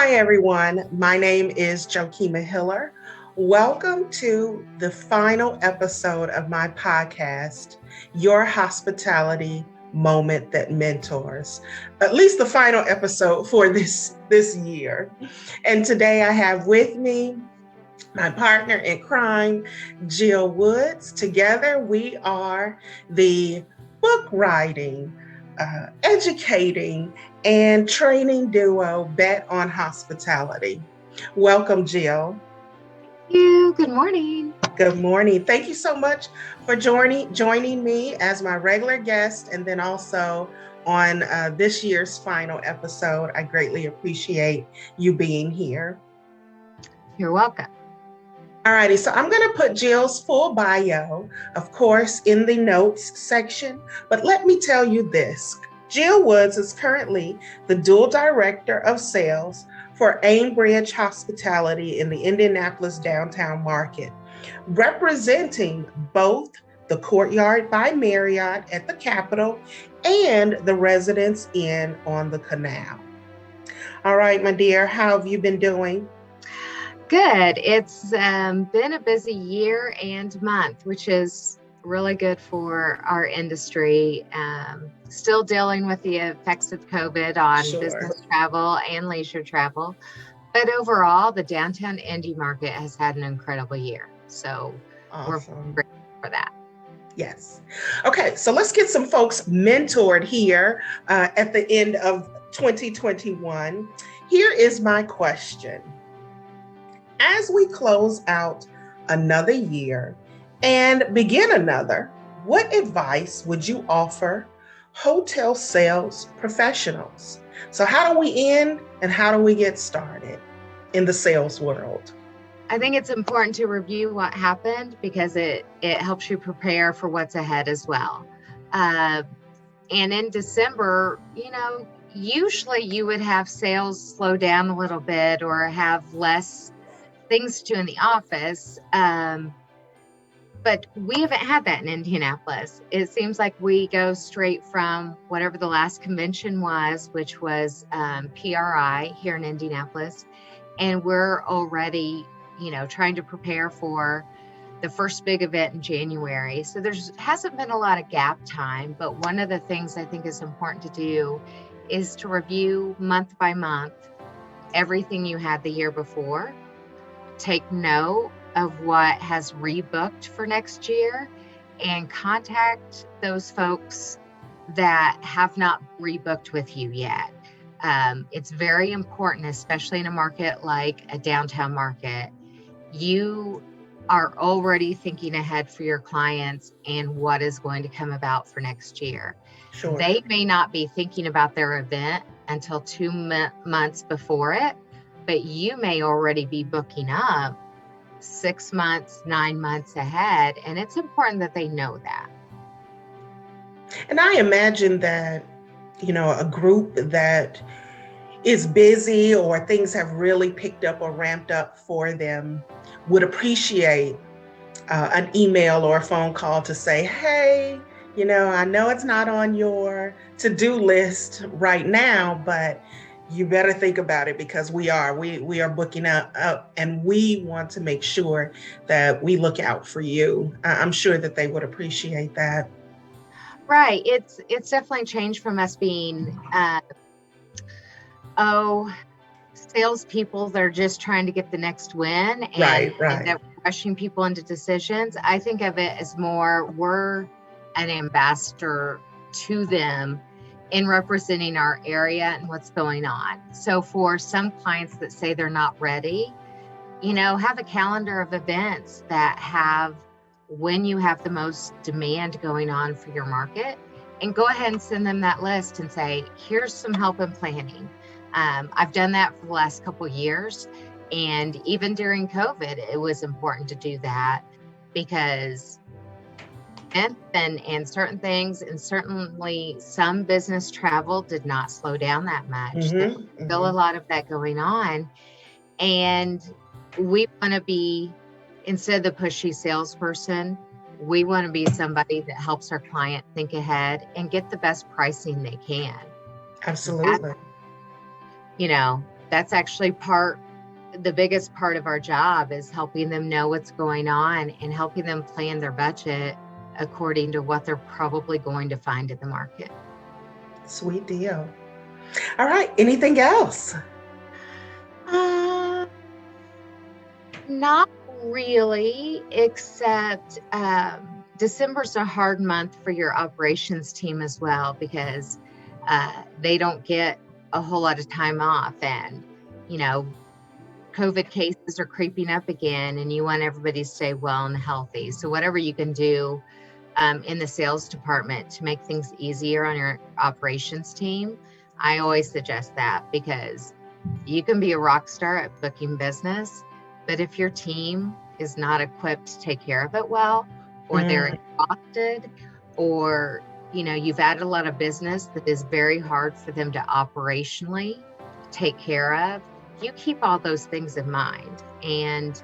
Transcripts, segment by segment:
Hi, everyone. My name is Jokima Hiller. Welcome to the final episode of my podcast, Your Hospitality Moment That Mentors. At least the final episode for this year. And today I have with me my partner in crime, Jill Woods. Together we are the book writing, educating, and training duo Bet on Hospitality. Welcome, Jill. Thank you. Good morning. Good morning. Thank you so much for joining me as my regular guest and then also on this year's final episode. I greatly appreciate you being here. You're welcome. All righty, so I'm going to put Jill's full bio, of course, in the notes section, but let me tell you this. Jill Woods is currently the dual director of sales for Aimbridge Hospitality in the Indianapolis Downtown market, representing both the Courtyard by Marriott at the Capitol and the Residence Inn on the Canal. All right, my dear, how have you been doing? Good. It's been a busy year and month, which is really good for our industry. Still dealing with the effects of COVID on business travel and leisure travel. But overall, the downtown Indy market has had an incredible year. So awesome. We're grateful for that. Yes. Okay, so let's get some folks mentored here at the end of 2021. Here is my question. As we close out another year and begin another, what advice would you offer hotel sales professionals? So how do we end and how do we get started in the sales world? I think it's important to review what happened because it helps you prepare for what's ahead as well. And in December, usually you would have sales slow down a little bit or have less things to do in the office. But we haven't had that in Indianapolis. It seems like we go straight from whatever the last convention was, which was PRI here in Indianapolis. And we're already, trying to prepare for the first big event in January. So hasn't been a lot of gap time, but one of the things I think is important to do is to review month by month everything you had the year before. Take note of what has rebooked for next year and contact those folks that have not rebooked with you yet. It's very important, especially in a market like a downtown market. You are already thinking ahead for your clients and what is going to come about for next year. Sure. They may not be thinking about their event until 2 months before it, but you may already be booking up 6 months, 9 months ahead. And it's important that they know that. And I imagine that, a group that is busy or things have really picked up or ramped up for them would appreciate an email or a phone call to say, hey, I know it's not on your to-do list right now, but you better think about it because we are booking up and we want to make sure that we look out for you. I'm sure that they would appreciate that. Right. It's definitely changed from us being, salespeople that are just trying to get the next win and that we're rushing people into decisions. I think of it as more, we're an ambassador to them in representing our area and what's going on. So for some clients that say they're not ready, have a calendar of events that have when you have the most demand going on for your market, and go ahead and send them that list and say, here's some help in planning. I've done that for the last couple of years. And even during COVID, it was important to do that because and certain things, and certainly some business travel did not slow down that much. There's still a lot of that going on. And we want to be, instead of the pushy salesperson, we want to be somebody that helps our client think ahead and get the best pricing they can. Absolutely. that's actually the biggest part of our job is helping them know what's going on and helping them plan their budget according to what they're probably going to find in the market. Sweet deal. All right. Anything else? Not really, except December's a hard month for your operations team as well, because they don't get a whole lot of time off, and COVID cases are creeping up again, and you want everybody to stay well and healthy. So whatever you can do in the sales department to make things easier on your operations team, I always suggest that, because you can be a rock star at booking business, but if your team is not equipped to take care of it well, or they're exhausted, or you've added a lot of business that is very hard for them to operationally take care of, you keep all those things in mind, and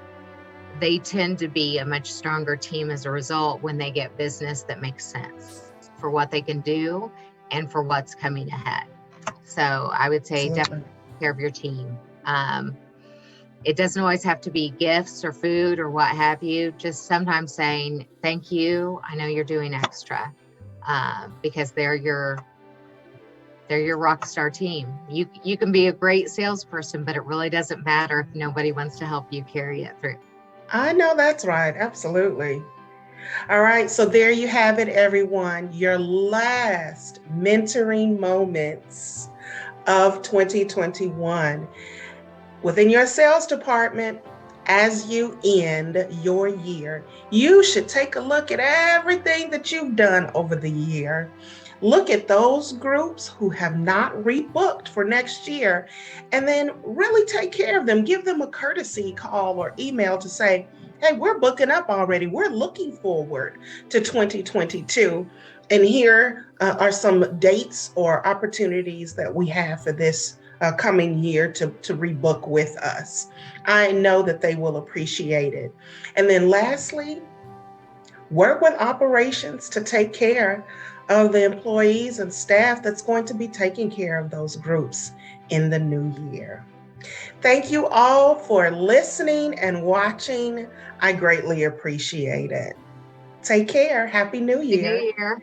they tend to be a much stronger team as a result when they get business that makes sense for what they can do and for what's coming ahead. So I would say definitely take care of your team. It doesn't always have to be gifts or food or what have you. Just sometimes saying, thank you, I know you're doing extra, because they're your rock star team. You can be a great salesperson, but it really doesn't matter if nobody wants to help you carry it through. I know that's right. Absolutely. All right. So there you have it, everyone. Your last mentoring moments of 2021. Within your sales department, as you end your year, you should take a look at everything that you've done over the year. Look at those groups who have not rebooked for next year, and then really take care of them. Give them a courtesy call or email to say, hey, we're booking up already. We're looking forward to 2022. And here are some dates or opportunities that we have for this coming year to rebook with us. I know that they will appreciate it. And then lastly, work with operations to take care of the employees and staff that's going to be taking care of those groups in the new year. Thank you all for listening and watching. I greatly appreciate it. Take care. Happy New Year. Happy New Year.